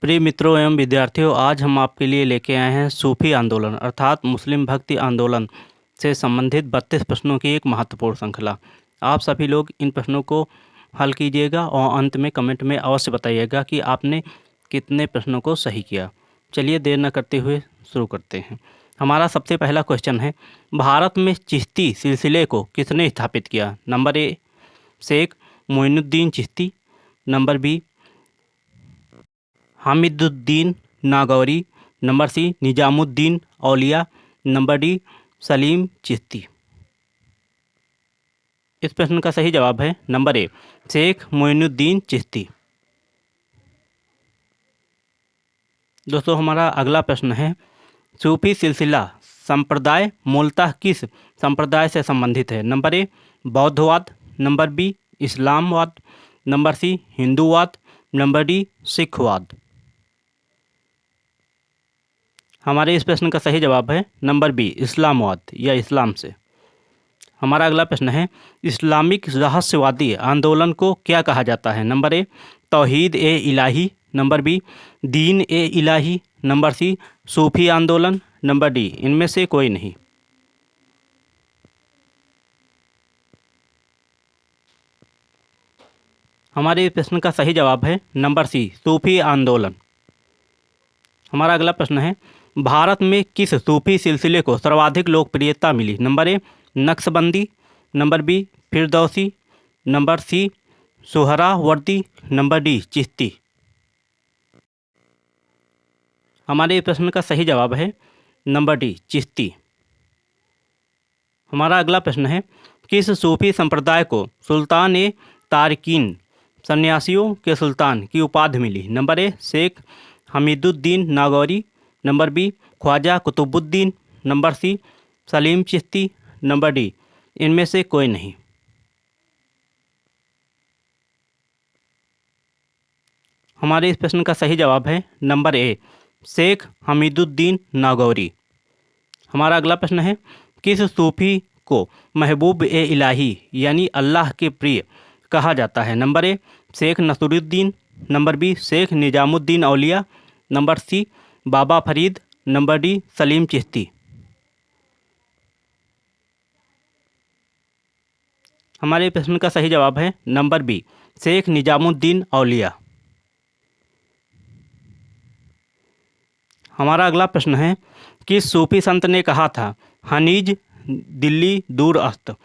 प्रिय मित्रों एवं विद्यार्थियों, आज हम आपके लिए लेके आए हैं सूफी आंदोलन अर्थात मुस्लिम भक्ति आंदोलन से संबंधित 32 प्रश्नों की एक महत्वपूर्ण श्रृंखला। आप सभी लोग इन प्रश्नों को हल कीजिएगा और अंत में कमेंट में अवश्य बताइएगा कि आपने कितने प्रश्नों को सही किया। चलिए देर न करते हुए शुरू करते हैं। हमारा सबसे पहला क्वेश्चन है, भारत में चिश्ती सिलसिले को किसने स्थापित किया? नंबर ए Sheikh Moinuddin Chishti, number B Hamiduddin Nagauri, number C Nizamuddin Auliya, number D Salim Chishti. इस प्रश्न का सही जवाब है नंबर ए शेख मोइनुद्दीन चिश्ती। दोस्तों, हमारा अगला प्रश्न है, सूफी सिलसिला संप्रदाय मूलतः किस संप्रदाय से संबंधित है? नंबर ए बौद्धवाद, नंबर बी इस्लामवाद, नंबर सी हिंदूवाद, नंबर डी सिखवाद। हमारे इस प्रश्न का सही जवाब है नंबर बी इस्लामवाद या इस्लाम से। हमारा अगला प्रश्न है, इस्लामिक रहस्यवादी आंदोलन को क्या कहा जाता है? नंबर ए तौहीद ए इलाही, नंबर बी दीन ए इलाही, नंबर सी सूफी आंदोलन, नंबर डी इनमें से कोई नहीं। हमारे इस प्रश्न का सही जवाब है नंबर सी सूफी आंदोलन। हमारा अगला प्रश्न है, भारत में किस सूफी सिलसिले को सर्वाधिक लोकप्रियता मिली? नंबर ए Naqshbandi, number B Firdausi, number C Suhrawardi, number D Chishti. हमारे प्रश्न का सही जवाब है नंबर डी चिश्ती। हमारा अगला प्रश्न है, किस सूफी संप्रदाय को सुल्तान ए तारिकीन सन्यासियों के सुल्तान की उपाधि मिली? नंबर ए Sheikh Hamiduddin Nagauri, number B Khwaja Qutbuddin, number C Salim Chishti, number D इनमें से कोई नहीं। हमारे इस प्रश्न का सही जवाब है नंबर ए शेख हमीदुद्दीन नागौरी। हमारा अगला प्रश्न है, किस सूफी को महबूब ए इलाही यानी अल्लाह के प्रिय कहा जाता है? नंबर ए Sheikh Nasiruddin, number B Sheikh Nizamuddin Auliya, number सी बाबा फरीद, नंबर डी सलीम चिश्ती। हमारे प्रश्न का सही जवाब है नंबर बी शेख निजामुद्दीन औलिया। हमारा अगला प्रश्न है, किस सूफी संत ने कहा था हनीज दिल्ली दूर अस्त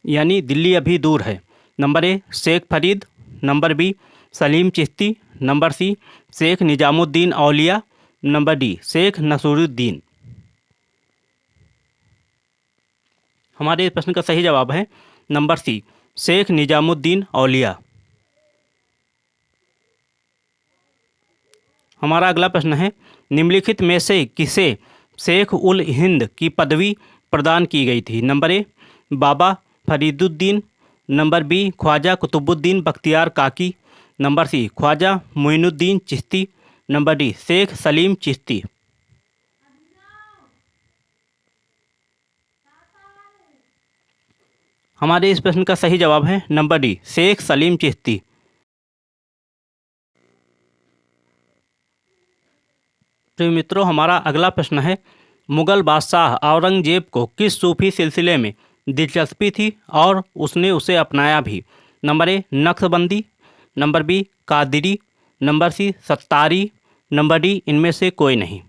यानी दिल्ली अभी दूर है? नंबर ए Sheikh Farid, number b Salim Chishti, number c Sheikh Nizamuddin Auliya, number D Sheikh Nasiruddin. हमारे इस प्रश्न का सही जवाब है नंबर सी शेख निजामुद्दीन औलिया। हमारा अगला प्रश्न है, निम्नलिखित में से किसे शेख उल हिंद की पदवी प्रदान की गई थी? नंबर ए Baba Fariduddin, number B Khwaja Qutbuddin Bakhtiyar Kaki, number C Khwaja Moinuddin Chishti, number D Sheikh Salim Chishti. हमारे इस प्रश्न का सही जवाब है नंबर डी शेख सलीम चिश्ती। प्रिय मित्रों, हमारा अगला प्रश्न है, मुगल बादशाह औरंगजेब को किस सूफी सिलसिले में दिलचस्पी थी और उसने उसे अपनाया भी? नंबर ए Naqshbandi, number b Qadiri, number c Shattari, number D इनमें से कोई नहीं।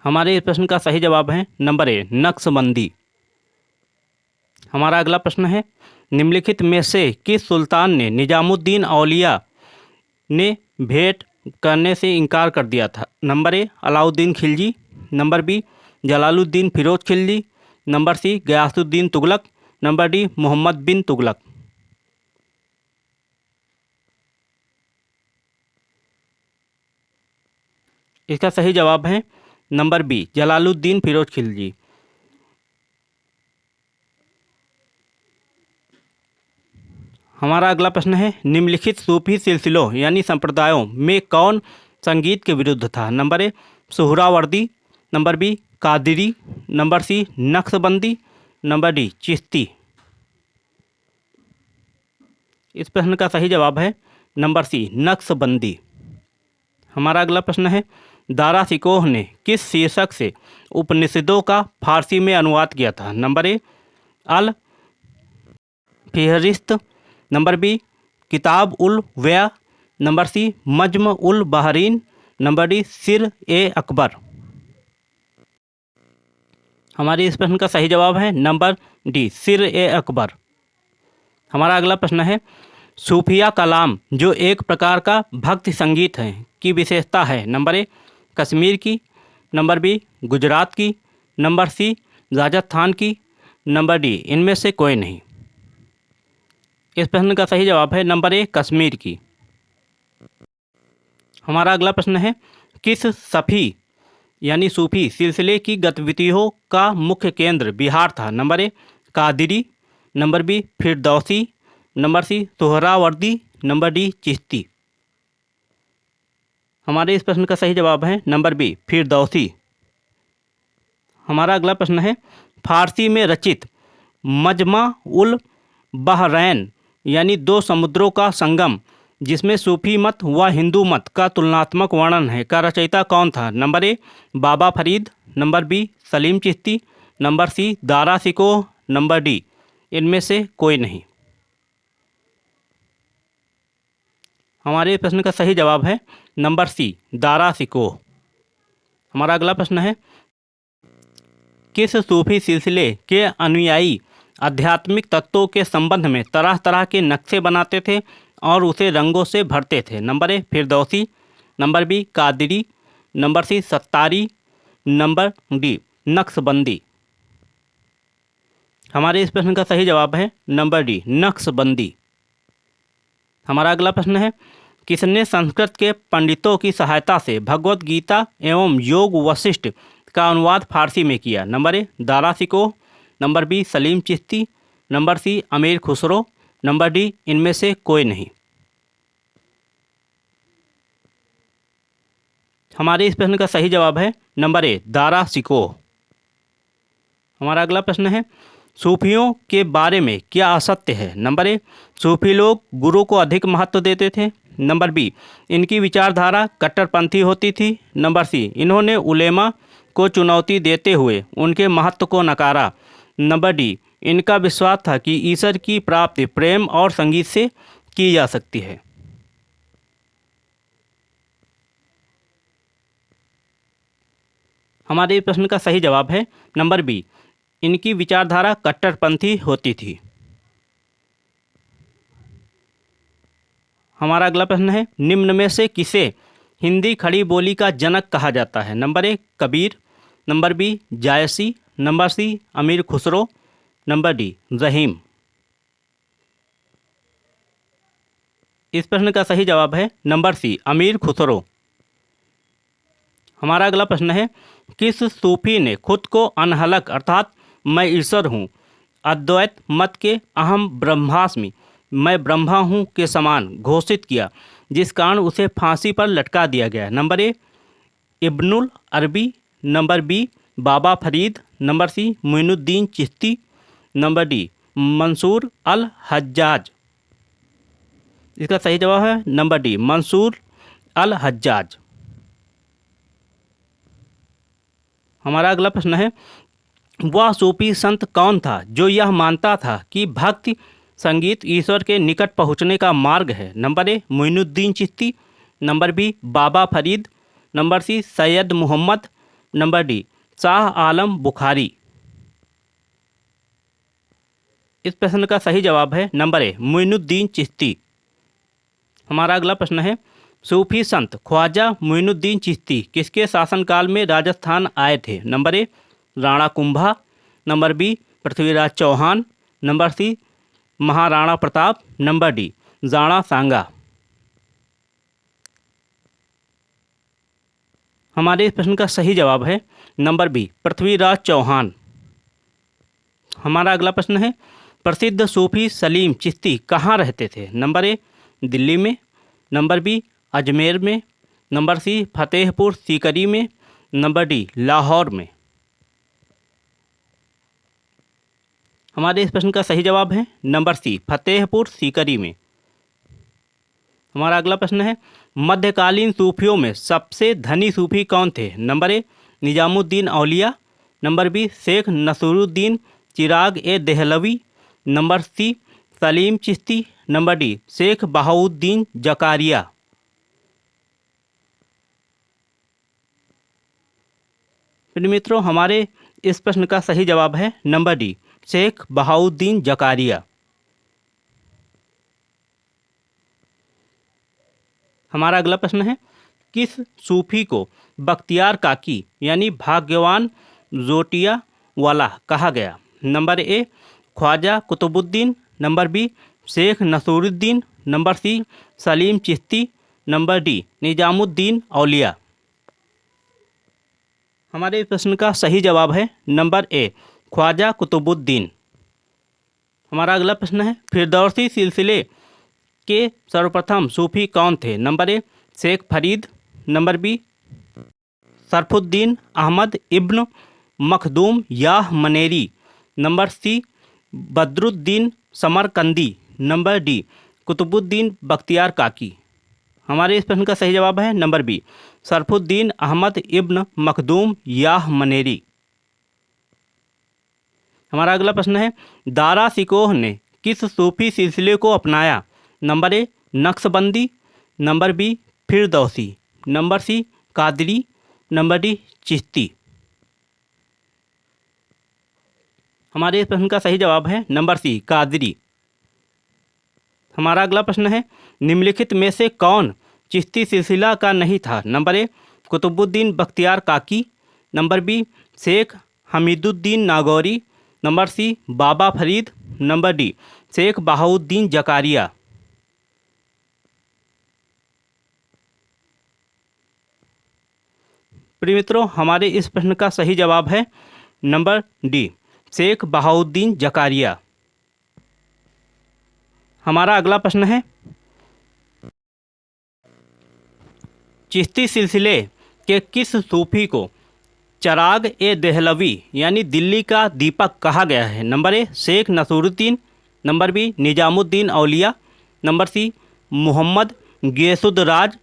हमारे इस प्रश्न का सही जवाब है नंबर ए नक्शबंदी। हमारा अगला प्रश्न है, निम्नलिखित में से किस सुल्तान ने निजामुद्दीन औलिया ने भेंट करने से इनकार कर दिया था? Number A Alauddin Khilji, number B Jalaluddin Firoz Khilji, number C Ghiyasuddin Tughlaq, number D Muhammad bin Tughlaq. इसका सही जवाब है नंबर बी जलालुद्दीन फिरोज खिलजी। हमारा अगला प्रश्न है, निम्नलिखित सूफी सिलसिलों यानी संप्रदायों में कौन संगीत के विरुद्ध था? Number a Suhrawardi, number b Qadiri, number c Naqshbandi, number D Chishti. इस प्रश्न का सही जवाब है नंबर सी, नक्शबंदी। हमारा अगला प्रश्न है, दारा सिकोह ने किस शीर्षक से उपनिषदों का फारसी में अनुवाद किया था? Number A, Al Fihrist, number B, किताब उल वया, number C, Majma ul Bahrain, number D, Sirr e Akbar. हमारे इस प्रश्न का सही जवाब है नंबर डी, सिर ए अकबर। हमारा अगला प्रश्न है, सूफिया कलाम जो एक प्रकार का भक्ति संगीत है की विशेषता है? नंबर ए, कश्मीर की, नंबर बी, गुजरात की, नंबर सी, राजस्थान की, नंबर डी, इनमें से कोई नहीं। इस प्रश्न का सही जवाब है नंबर ए, कश्मीर की। हमारा अगला प्रश्न है, किस सफ़ी यानी सूफी सिलसिले की गतिविधियों का मुख्य केंद्र बिहार था? Number a, Qadiri, number B, Firdausi, number c, Suhrawardi, number D, Chishti. हमारे इस प्रश्न का सही जवाब है नंबर बी, फिरदौसी। हमारा अगला प्रश्न है, फारसी में रचित मजमा उल बहरैन यानी दो समुद्रों का संगम जिसमें सूफी मत व हिंदू मत का तुलनात्मक वर्णन है का रचयिता कौन था? नंबर ए, Baba Farid, number b, Salim Chishti, number c, Dara Shikoh, number D, इनमें से कोई नहीं। हमारे प्रश्न का सही जवाब है नंबर सी, दारा सिकोह। हमारा अगला प्रश्न है, किस सूफी सिलसिले के अनुयायी आध्यात्मिक तत्वों के संबंध में तरह तरह के नक्शे बनाते थे और उसे रंगों से भरते थे? Number a, Firdausi, number b, Qadiri, number c, Shattari, number d, Naqshbandi. हमारे इस प्रश्न का सही जवाब है नंबर डी, नक्शबंदी। हमारा अगला प्रश्न है, किसने संस्कृत के पंडितों की सहायता से भगवत गीता एवं योग वशिष्ठ का अनुवाद फारसी में किया? Number a, Dara Shikoh, number b, Salim Chishti, number C, Amir Khusro, number D, इनमें से कोई नहीं। हमारे इस प्रश्न का सही जवाब है नंबर ए, दारा सिकोह। हमारा अगला प्रश्न है, सूफियों के बारे में क्या असत्य है? नंबर ए, सूफी लोग गुरु को अधिक महत्व देते थे, नंबर बी, इनकी विचारधारा कट्टरपंथी होती थी, नंबर सी, इन्होंने उलेमा को चुनौती देते हुए उनके महत्व को नकारा, नंबर डी, इनका विश्वास था कि ईश्वर की प्राप्ति प्रेम और संगीत से की जा सकती है। हमारे प्रश्न का सही जवाब है नंबर बी, इनकी विचारधारा कट्टरपंथी होती थी। हमारा अगला प्रश्न है, निम्न में से किसे हिंदी खड़ी बोली का जनक कहा जाता है? Number A, Kabir, number B, Jayasi, number C, Amir Khusro, number D, रहीम। इस प्रश्न का सही जवाब है नंबर सी, अमीर खुसरो। हमारा अगला प्रश्न है, किस सूफी ने खुद को अनहलक अर्थात मैं ईश्वर हूँ, अद्वैत मत के अहम ब्रह्मास्मि मैं ब्रह्मा हूँ के समान घोषित किया जिस कारण उसे फांसी पर लटका दिया गया? Number A, Ibnul Arabi, number B, Baba Farid, number C, Moinuddin Chishti, number D, Mansur al Hajjaj. इसका सही जवाब है नंबर डी, मंसूर अल हज्जाज। हमारा अगला प्रश्न है, वह सूफी संत कौन था जो यह मानता था कि भक्ति संगीत ईश्वर के निकट पहुंचने का मार्ग है? Number A, Moinuddin Chishti, number B, Baba Farid, number C, Syed Mohammad, number D, Shah Alam Bukhari. इस प्रश्न का सही जवाब है नंबर ए, मोइनुद्दीन चिश्ती। हमारा अगला प्रश्न है, सूफी संत ख्वाजा मोइनुद्दीन चिश्ती किसके शासनकाल में राजस्थान आए थे? Number A, Rana Kumbha, number B, Prithviraj Chauhan, number C, Maharana Pratap, number D, Rana Sanga. हमारे इस प्रश्न का सही जवाब है नंबर बी, पृथ्वीराज चौहान। हमारा अगला प्रश्न है, प्रसिद्ध सूफी सलीम चिश्ती कहाँ रहते थे? नंबर ए, दिल्ली में, नंबर बी, अजमेर में, नंबर सी, फतेहपुर सीकरी में, नंबर डी, लाहौर में। हमारे इस प्रश्न का सही जवाब है नंबर सी, फतेहपुर सीकरी में। हमारा अगला प्रश्न है, मध्यकालीन सूफियों में सबसे धनी सूफी कौन थे? Number A Nizamuddin Auliya, number B Sheikh Nasiruddin Chirag e Dehlavi, number C Salim Chishti, number D Sheikh Bahauddin Zakariya. फिर मित्रों, हमारे इस प्रश्न का सही जवाब है नंबर डी शेख बहाउद्दीन जकारिया। हमारा अगला प्रश्न है, किस सूफी को बख्तियार काकी यानी भाग्यवान जोटिया वाला कहा गया? Number A Khwaja Qutbuddin, number B Sheikh Nasiruddin, number C Salim Chishti, number D Nizamuddin Auliya. हमारे इस प्रश्न का सही जवाब है नंबर ए ख्वाजा कुतुबुद्दीन। हमारा अगला प्रश्न है, फिरदौसी सिलसिले के सर्वप्रथम सूफी कौन थे? नंबर ए Sheikh Farid, number B Sharafuddin Ahmad ibn Makhdoom Yahya Maneri, number C Badruddin Samarkandi, number D Qutbuddin Bakhtiyar Kaki. हमारे इस प्रश्न का सही जवाब है नंबर बी सरफुद्दीन अहमद इब्न मखदूम याह मनेरी। हमारा अगला प्रश्न है, दारा सिकोह ने किस सूफी सिलसिले को अपनाया? नंबर ए Naqshbandi, number B Firdausi, number C Qadri, number D Chishti. हमारे इस प्रश्न का सही जवाब है नंबर सी कादरी। हमारा अगला प्रश्न है, निम्नलिखित में से कौन चिश्ती सिलसिला का नहीं था? नंबर ए Qutbuddin Bakhtiyar Kaki, number B Sheikh Hamiduddin Nagauri, number सी बाबा फरीद, नंबर डी शेख बहाउद्दीन जकारिया। प्रिय मित्रों, हमारे इस प्रश्न का सही जवाब है नंबर डी शेख बहाउद्दीन जकारिया। हमारा अगला प्रश्न है, चिश्ती सिलसिले के किस सूफी को चिराग ए देहलवी यानी दिल्ली का दीपक कहा गया है? नंबर ए Sheikh Nasiruddin, number B Nizamuddin Auliya, number C Mohammad Gesudaraz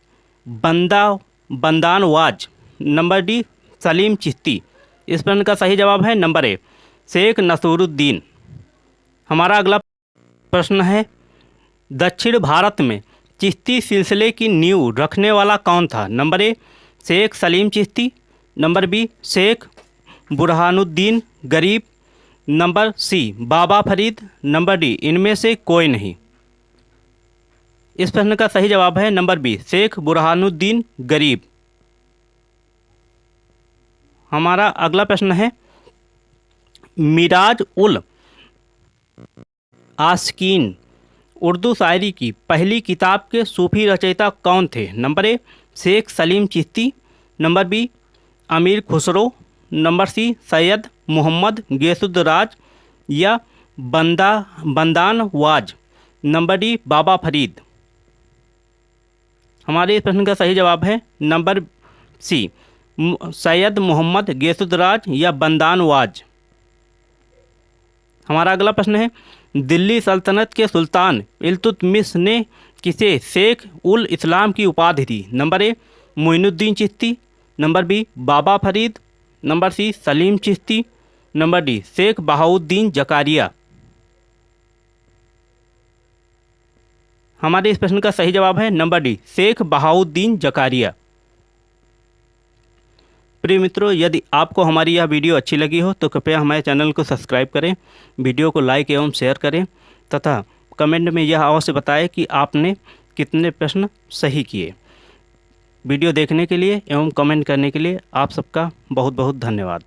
Bandanawaz, number D Salim Chishti. इस प्रश्न का सही जवाब है नंबर ए शेख नसरुद्दीन। हमारा अगला प्रश्न है, दक्षिण भारत में चिश्ती सिलसिले की नींव रखने वाला कौन था? नंबर ए Sheikh Salim Chishti, number B Sheikh Burhanuddin Gharib, number सी बाबा फरीद, नंबर डी इनमें से कोई नहीं। इस प्रश्न का सही जवाब है नंबर बी शेख बुरहानुद्दीन गरीब। हमारा अगला प्रश्न है, मिराज उल आशिकीन उर्दू शायरी की पहली किताब के सूफी रचयिता कौन थे? नंबर ए Sheikh Salim Chishti, number B Amir Khusro, number C Syed Mohammad Gesudaraz या बंदानवाज, नंबर डी बाबा फरीद। हमारे इस प्रश्न का सही जवाब है नंबर सी सैयद मोहम्मद गैसुद्दराज या बंदानवाज। हमारा अगला प्रश्न है, दिल्ली सल्तनत के सुल्तान इल्तुतमिश ने किसे शेख उल इस्लाम की उपाधि दी? Number A Moinuddin Chishti, number B Baba Farid, number C Salim Chishti, number D Sheikh Bahauddin Zakariya. हमारे इस प्रश्न का सही जवाब है नंबर डी शेख बहाउद्दीन जकारिया। प्रिय मित्रों, यदि आपको हमारी यह वीडियो अच्छी लगी हो तो कृपया हमारे चैनल को सब्सक्राइब करें, वीडियो को लाइक एवं शेयर करें तथा कमेंट में यह अवश्य बताएं कि आपने कितने प्रश्न सही किए। वीडियो देखने के लिए एवं कमेंट करने के लिए आप सबका बहुत बहुत धन्यवाद।